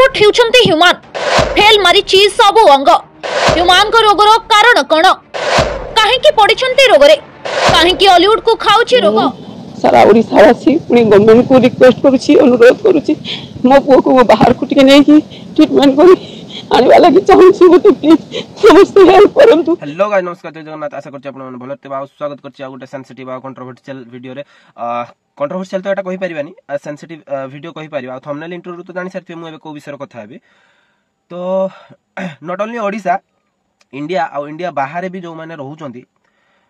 Robot हेउछंती human fail मारिछि सबु अंग human को रोगर कारण कोन काहे की पडिछंती रोगरे काहे की हॉलीवुड को खाउछि रोग सारा ओडिशावासी पुणी गवर्नमेंट को रिक्वेस्ट करुछि अनुरोध करुछि मो पुओ को बाहर को टिके नै कि ट्रीटमेंट करी आने वाला कि चाहूछि मते प्लीज समस्त हेल्प करंतु। हेलो गाइस नमस्कार जय जगन्नाथ आशा करछि आपण भलो तेबा स्वागत करछि आ गुटे सेंसिटिव आ कंट्रोवर्शियल वीडियो रे कंट्रोवर्शियल तो एटा कहि परिबानी सेंसिटिव वीडियो कहि परिबा आ थंबनेल इंट्रो तो जानि सरथि मु एबे को विषय कथा हेबी तो नॉट ओनली ओडिशा इंडिया आ इंडिया बाहर भी जो माने रहउचंती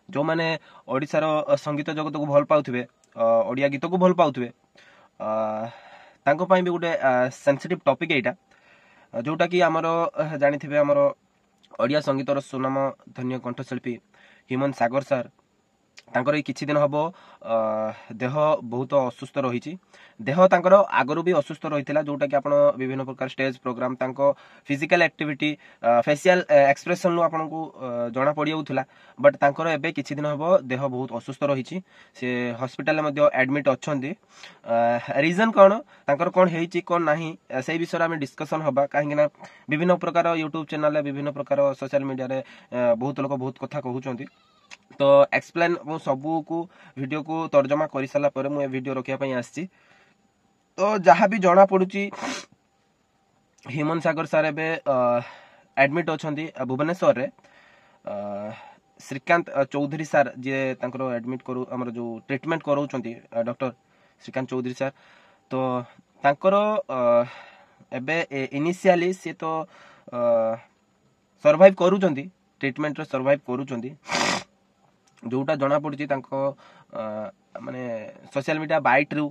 जो माने ओडिसा रो संगीत जगत को भल पाउथिबे ओडिया गीत को भल पाउथिबे तांको पई भी गुटे सेंसिटिव टॉपिक एटा जोटा कि आमर जानिथिबे आमर ओडिया संगीतर सुनाम धन्य कंठशिल्पी ह्यूमन सागर सर तांकर ए किछि दिन हबो देह बहुत असुस्थ रहिछि देह तांकर आगरु भी असुस्थ रहितिला जोटा कि आपण विभिन्न प्रकार स्टेज प्रोग्राम तांको फिजिकल एक्टिविटी फेशियल एक्सप्रेशन नु आपण को जणा पडिउथला बट तांकर एबे किछि दिन हबो देह बहुत असुस्थ रहिछि से हॉस्पिटल मध्ये एडमिट अछंती रीजन कोन तांकर कोन हेइछि कोन नाही सेही विषय हम डिस्कशन हबा काहेकि ना विभिन्न प्रकार यूट्यूब चैनल रे विभिन्न प्रकार सोशल मीडिया रे बहुत लोक बहुत कथा कहउचंती तो एक्सप्लेन मु सबू को वीडियो को तर्जमा कर सारा पर मु वीडियो रखिया पई आछि तो जहाँ भी जना पड़ुची ह्यूमन सागर सर एबे एडमिट अछंती भुवनेश्वर रे श्रीकांत चौधरी सर जे तांकर एडमिट करू हमर जो ट्रीटमेंट करउचंती डॉक्टर श्रीकांत चौधरी सर तो तांकर एबे इनिशियली से तो सर्वाइव करूचंती ट्रीटमेंट रे सर्वाइव करूचंती जोटा जना पड़ुची तांको माने सोशल मीडिया बाइट रु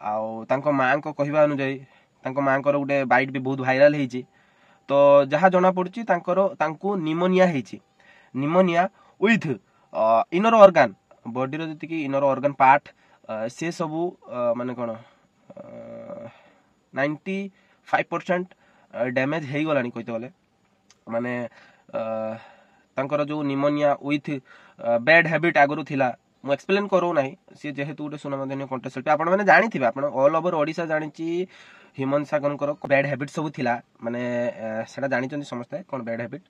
आउ तांको मां को कहबा अनुसार तांको मां को गुटे बाइट भी बहुत वायरल हेची तो जहा जना पड़ुची तांको तांको निमोनिया हेची pneumonia with inner organ body रो जति कि इनर ऑर्गन पार्ट से सबु माने कोन 95% डैमेज हेई गलानी कहिते बोले माने तांकर जो निमोनिया विथ बैड हैबिट आगरु थिला मु एक्सप्लेन करो नाही से जेहेतु गुटे सुनामधन्य कंठशिल्पी आपण माने जानि थिबे आपण ऑल ओवर ओडिसा जानिची ह्यूमन सागरकर बैड हैबिट सब थिला माने सेटा जानि चंदी समस्त कोन बैड हैबिट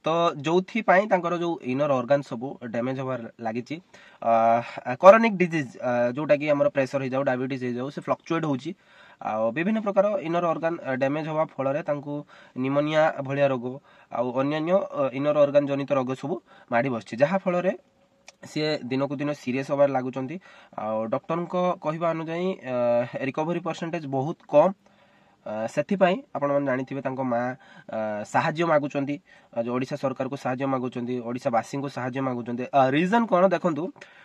तो जोथि पाई तांकर जो इनर ऑर्गन सब डैमेज होवार लागिची कोरोनिक डिजीज जोटा कि हमर प्रेशर हो जाउ डायबिटीज हो जाउ से फ्लक्चुएट होची आ विभिन्न प्रकार इनर ऑर्गन डैमेज होवा फल रे तांकू निमोनिया भलिया रोग आ अन्य इनर ऑर्गन जनित रोग सब माडी बसची जहा फल रे से दिन को दिन सीरियस होबार लागुचंती आ डॉक्टर को कहबा अनुसार रिकवरी परसेंटेज बहुत कम सेथि पई आपण मन जानिथिबे तांको मां सहाय्य मागुचंती ओडिसा सरकार को सहाय्य मागुचंती ओडिसा वासी को सहाय्य मागुचंती रीजन कोन देखंतु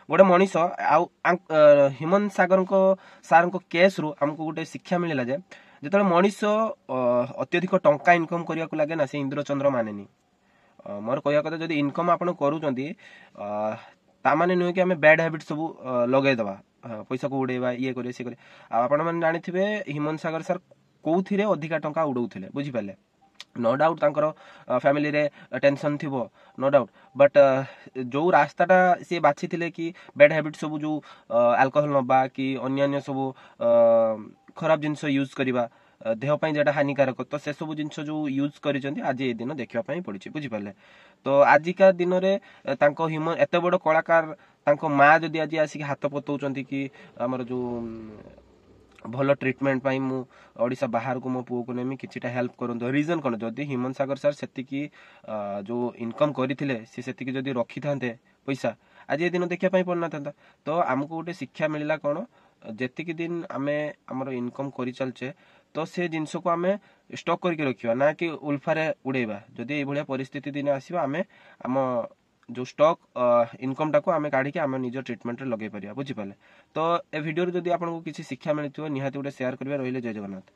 गोटे मनीष आ ह्यूमन सागर को सार को केस रु हमको गोटे शिक्षा मिलला जे जेतले मनीष अत्यधिक टंका इनकम करिया को लागे ना से इंद्र चंद्र मानेनी मोर कहया कथा जदी इनकम आपण करूचंती ता माने नुय कि हमें बैड हैबिट सब लगे दबा पैसा को उड़ेबा ये करे से करे आपण मन जानिथिबे ह्यूमन सागर सर कोउथिरे अधिका टंका उडौथिले बुझि पाले नो डाउट तांकर फैमिली रे टेंशन थिबो नो डाउट बट जो रास्ताटा से बाछि थिले कि बैड हैबिट सब जो अल्कोहल नबा कि अन्य सब खराब जिंस यूज करिबा देह पई जेटा हानिकारक तो से सब जिंस जो यूज करिसंती आज ए दिन देखिबा पई पड़िछि बुझि पाले तो आजिका दिन रे तांको ह्यूमन एते बड़ कलाकार तांको मां जदी आज आसी हाथ पतौचंती कि हमर जो भलो ट्रीटमेंट पाई मु ओडिसा बाहर को मो पुओ को नेमी किछिटा हेल्प करंतो रीजन कोन जदी ह्यूमन सागर सर सेति की जो इनकम करिथिले से सेति की जदी रखि थांते पैसा आज ए दिन देखिया पई पड़ना थांता तो हमको गोटे शिक्षा मिलला कोन जेति की दिन आमे हमर इनकम करि चलचे तो से जिंस को आमे स्टॉक करके रखिबा ना कि उल्फारे उड़ेबा जदी ए भलिया परिस्थिति दिन आसीबा आमे हम जो स्टॉक इनकम टाको आमे काढी के आमे निजो ट्रीटमेंट रे लगे परिया बुझि पाले तो ए वीडियो रे जदी आपन को किछि शिक्षा मिलिथिबो निहाती उडे शेयर करबे रहिले जय जगन्नाथ।